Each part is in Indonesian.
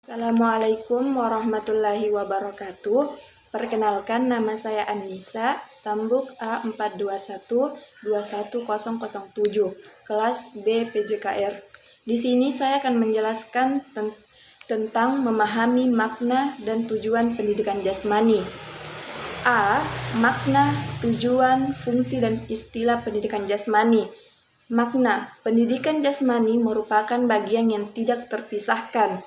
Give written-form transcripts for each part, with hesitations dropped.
Assalamualaikum warahmatullahi wabarakatuh. Perkenalkan, nama saya Annisa, stambuk A421-21007, kelas B PJKR. Di sini saya akan menjelaskan tentang memahami makna dan tujuan pendidikan jasmani. A. Makna, tujuan, fungsi, dan istilah pendidikan jasmani. Makna, pendidikan jasmani merupakan bagian yang tidak terpisahkan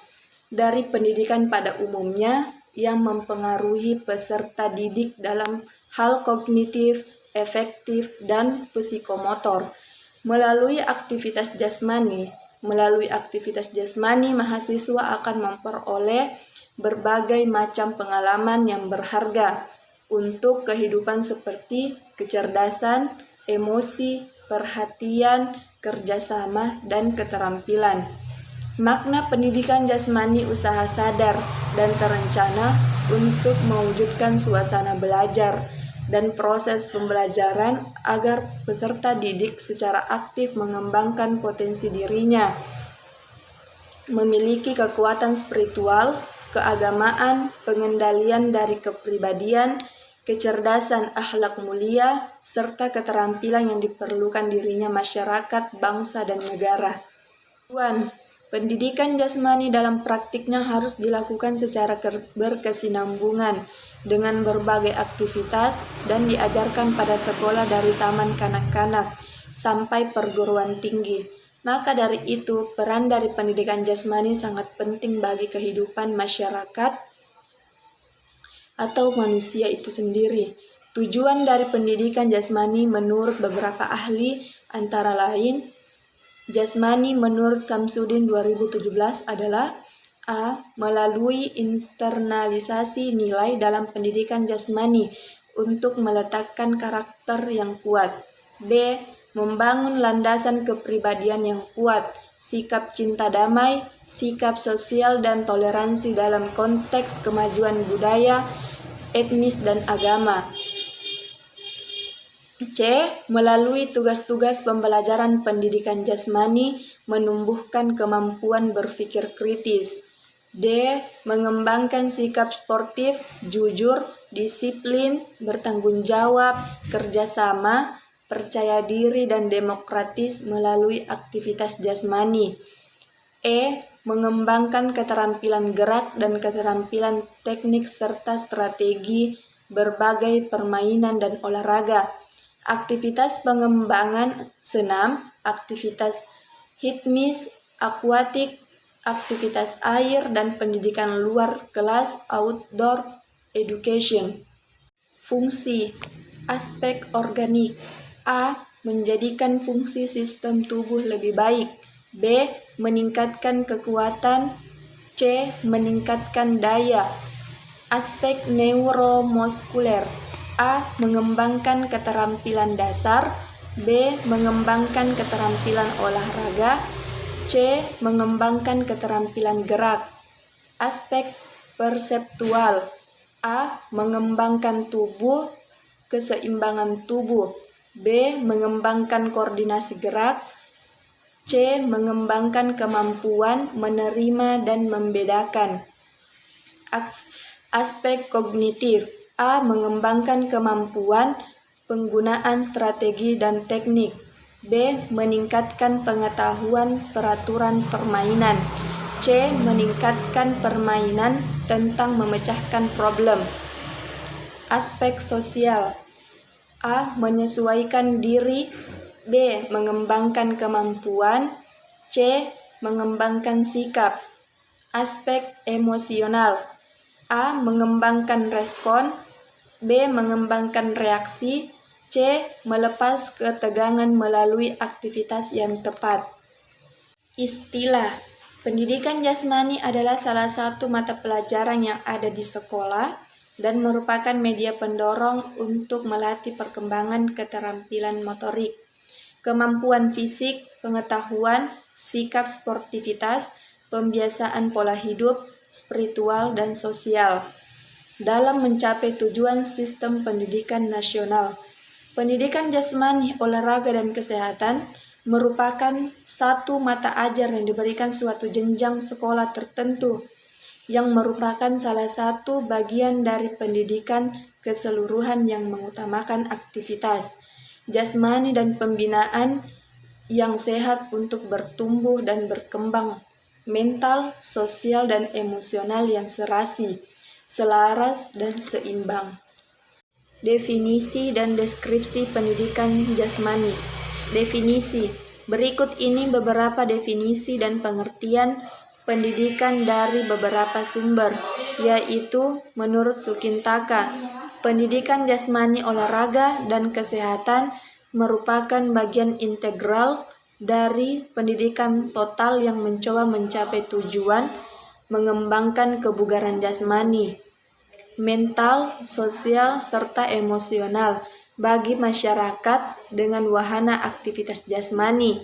dari pendidikan pada umumnya yang mempengaruhi peserta didik dalam hal kognitif, efektif, dan psikomotor. Melalui aktivitas jasmani, mahasiswa akan memperoleh berbagai macam pengalaman yang berharga untuk kehidupan seperti kecerdasan, emosi, perhatian, kerjasama, dan keterampilan. Makna pendidikan jasmani usaha sadar dan terencana untuk mewujudkan suasana belajar dan proses pembelajaran agar peserta didik secara aktif mengembangkan potensi dirinya, memiliki kekuatan spiritual, keagamaan, pengendalian dari kepribadian, kecerdasan, akhlak mulia, serta keterampilan yang diperlukan dirinya masyarakat, bangsa, dan negara. Pendidikan jasmani dalam praktiknya harus dilakukan secara berkesinambungan dengan berbagai aktivitas dan diajarkan pada sekolah dari taman kanak-kanak sampai perguruan tinggi. Maka dari itu, peran dari pendidikan jasmani sangat penting bagi kehidupan masyarakat atau manusia itu sendiri. Tujuan dari pendidikan jasmani menurut beberapa ahli antara lain, jasmani menurut Samsudin 2017 adalah A. Melalui internalisasi nilai dalam pendidikan jasmani untuk meletakkan karakter yang kuat. B. Membangun landasan kepribadian yang kuat, sikap cinta damai, sikap sosial dan toleransi dalam konteks kemajuan budaya, etnis, dan agama. C. Melalui tugas-tugas pembelajaran pendidikan jasmani menumbuhkan kemampuan berpikir kritis. D. Mengembangkan sikap sportif, jujur, disiplin, bertanggung jawab, kerjasama, percaya diri, dan demokratis melalui aktivitas jasmani. E. Mengembangkan keterampilan gerak dan keterampilan teknik serta strategi berbagai permainan dan olahraga. Aktivitas pengembangan senam, aktivitas hitmis, akuatik, aktivitas air, dan pendidikan luar kelas outdoor education. Fungsi, aspek organik. A. Menjadikan fungsi sistem tubuh lebih baik. B. Meningkatkan kekuatan. C. Meningkatkan daya. Aspek neuromuskuler. A. Mengembangkan keterampilan dasar. B. Mengembangkan keterampilan olahraga. C. Mengembangkan keterampilan gerak. Aspek perseptual. A. Mengembangkan keseimbangan tubuh. B. Mengembangkan koordinasi gerak. C. Mengembangkan kemampuan menerima dan membedakan. Aspek kognitif. A. Mengembangkan kemampuan penggunaan strategi dan teknik. B. Meningkatkan pengetahuan peraturan permainan. C. Meningkatkan permainan tentang memecahkan problem. Aspek sosial. A. Menyesuaikan diri. B. Mengembangkan kemampuan. C. Mengembangkan sikap. Aspek emosional. A. Mengembangkan respon. B. Mengembangkan reaksi. C. Melepas ketegangan melalui aktivitas yang tepat. Istilah. Pendidikan jasmani adalah salah satu mata pelajaran yang ada di sekolah dan merupakan media pendorong untuk melatih perkembangan keterampilan motorik, kemampuan fisik, pengetahuan, sikap sportivitas, pembiasaan pola hidup, spiritual, dan sosial. Dalam mencapai tujuan sistem pendidikan nasional, pendidikan jasmani, olahraga, dan kesehatan merupakan satu mata ajar yang diberikan suatu jenjang sekolah tertentu yang merupakan salah satu bagian dari pendidikan keseluruhan yang mengutamakan aktivitas jasmani dan pembinaan yang sehat untuk bertumbuh dan berkembang mental, sosial, dan emosional yang serasi, selaras, dan seimbang. Definisi dan deskripsi pendidikan jasmani. Definisi. Berikut ini beberapa definisi dan pengertian pendidikan dari beberapa sumber, yaitu menurut Sukintaka, pendidikan jasmani olahraga dan kesehatan merupakan bagian integral dari pendidikan total yang mencoba mencapai tujuan mengembangkan kebugaran jasmani, mental, sosial, serta emosional bagi masyarakat dengan wahana aktivitas jasmani.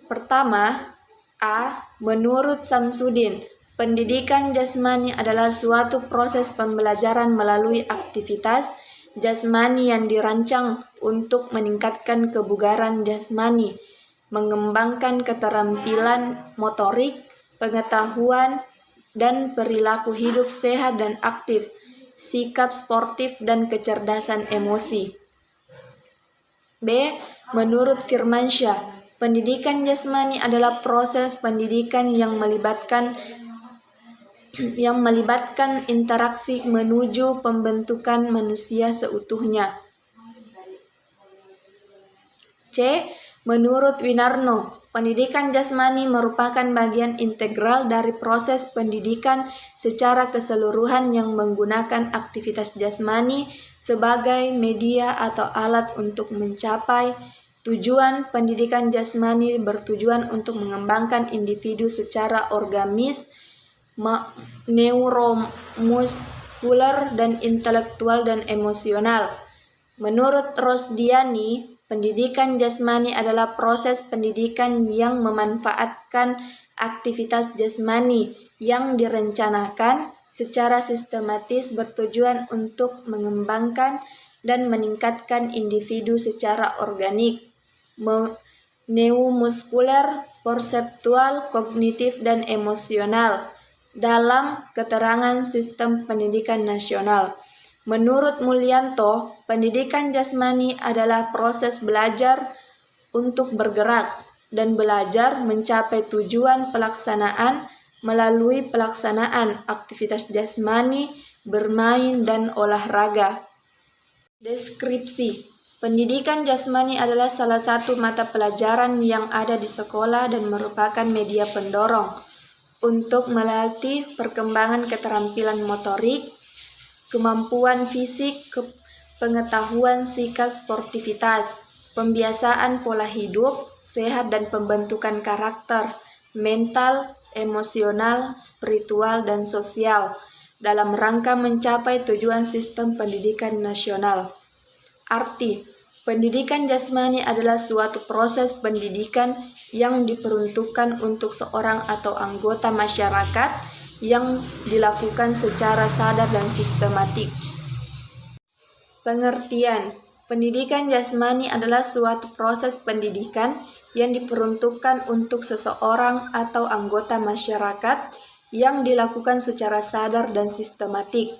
Pertama, A. Menurut Samsudin, pendidikan jasmani adalah suatu proses pembelajaran melalui aktivitas jasmani yang dirancang untuk meningkatkan kebugaran jasmani, mengembangkan keterampilan motorik, pengetahuan, dan perilaku hidup sehat dan aktif, sikap sportif, dan kecerdasan emosi. B. Menurut Firmansyah, pendidikan jasmani adalah proses pendidikan yang melibatkan interaksi menuju pembentukan manusia seutuhnya. C. Menurut Winarno, pendidikan jasmani merupakan bagian integral dari proses pendidikan secara keseluruhan yang menggunakan aktivitas jasmani sebagai media atau alat untuk mencapai tujuan. Pendidikan jasmani bertujuan untuk mengembangkan individu secara organis, neuromuskuler, dan intelektual dan emosional. Menurut Rosdiani, pendidikan jasmani adalah proses pendidikan yang memanfaatkan aktivitas jasmani yang direncanakan secara sistematis bertujuan untuk mengembangkan dan meningkatkan individu secara organik, neuromuskuler, perseptual, kognitif, dan emosional dalam keterangan Sistem Pendidikan Nasional. Menurut Mulyanto, pendidikan jasmani adalah proses belajar untuk bergerak dan belajar mencapai tujuan pelaksanaan melalui pelaksanaan aktivitas jasmani, bermain, dan olahraga. Deskripsi. Pendidikan jasmani adalah salah satu mata pelajaran yang ada di sekolah dan merupakan media pendorong untuk melatih perkembangan keterampilan motorik, kemampuan fisik, pengetahuan sikap sportivitas, pembiasaan pola hidup sehat, dan pembentukan karakter, mental, emosional, spiritual, dan sosial dalam rangka mencapai tujuan sistem pendidikan nasional. Arti, pendidikan jasmani adalah suatu proses pendidikan yang diperuntukkan untuk seorang atau anggota masyarakat yang dilakukan secara sadar dan sistematik. Pengertian, pendidikan jasmani adalah suatu proses pendidikan yang diperuntukkan untuk seseorang atau anggota masyarakat yang dilakukan secara sadar dan sistematik.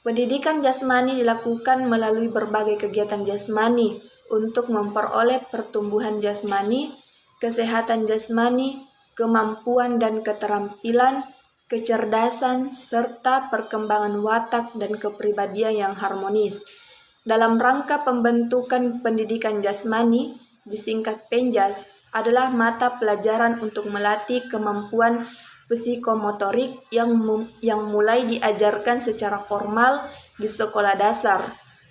Pendidikan jasmani dilakukan melalui berbagai kegiatan jasmani untuk memperoleh pertumbuhan jasmani, kesehatan jasmani, kemampuan dan keterampilan, kecerdasan, serta perkembangan watak dan kepribadian yang harmonis. Dalam rangka pembentukan pendidikan jasmani, disingkat Penjas, adalah mata pelajaran untuk melatih kemampuan psikomotorik yang mulai diajarkan secara formal di sekolah dasar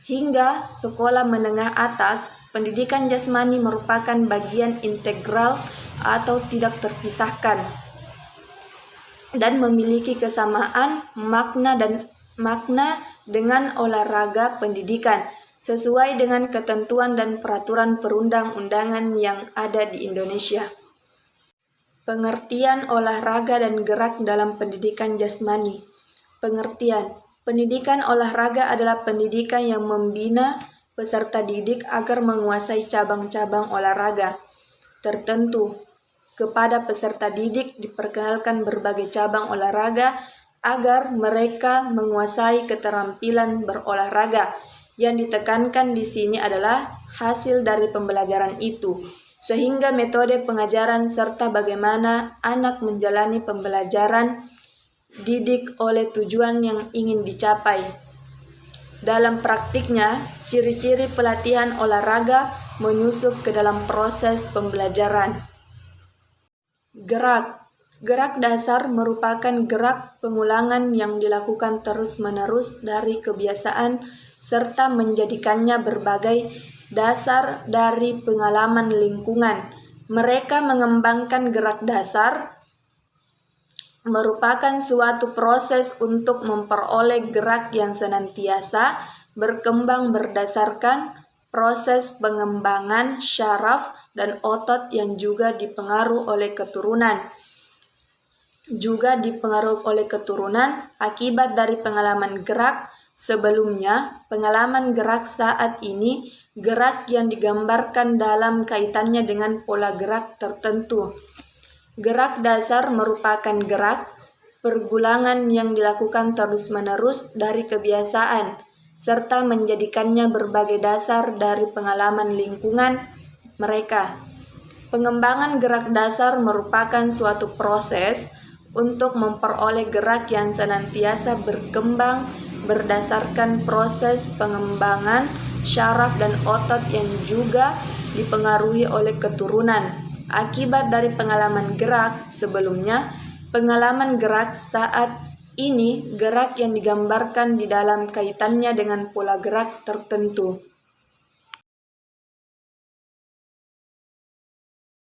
hingga sekolah menengah atas. Pendidikan jasmani merupakan bagian integral atau tidak terpisahkan dan memiliki kesamaan makna dengan olahraga pendidikan sesuai dengan ketentuan dan peraturan perundang-undangan yang ada di Indonesia. Pengertian olahraga dan gerak dalam pendidikan jasmani. Pengertian, pendidikan olahraga adalah pendidikan yang membina peserta didik agar menguasai cabang-cabang olahraga tertentu. Kepada peserta didik diperkenalkan berbagai cabang olahraga agar mereka menguasai keterampilan berolahraga. Yang ditekankan di sini adalah hasil dari pembelajaran itu, sehingga metode pengajaran serta bagaimana anak menjalani pembelajaran didik oleh tujuan yang ingin dicapai. Dalam praktiknya, ciri-ciri pelatihan olahraga menyusup ke dalam proses pembelajaran. Gerak. Gerak dasar merupakan gerak pengulangan yang dilakukan terus-menerus dari kebiasaan serta menjadikannya berbagai dasar dari pengalaman lingkungan. Mereka mengembangkan gerak dasar merupakan suatu proses untuk memperoleh gerak yang senantiasa berkembang berdasarkan proses pengembangan syaraf dan otot yang juga dipengaruhi oleh keturunan. Akibat dari pengalaman gerak sebelumnya, pengalaman gerak saat ini, gerak yang digambarkan dalam kaitannya dengan pola gerak tertentu. Gerak dasar merupakan gerak pergulangan yang dilakukan terus-menerus dari kebiasaan, serta menjadikannya berbagai dasar dari pengalaman lingkungan mereka. Pengembangan gerak dasar merupakan suatu proses untuk memperoleh gerak yang senantiasa berkembang berdasarkan proses pengembangan syaraf dan otot yang juga dipengaruhi oleh keturunan. Akibat dari pengalaman gerak sebelumnya, pengalaman gerak saat ini gerak yang digambarkan di dalam kaitannya dengan pola gerak tertentu.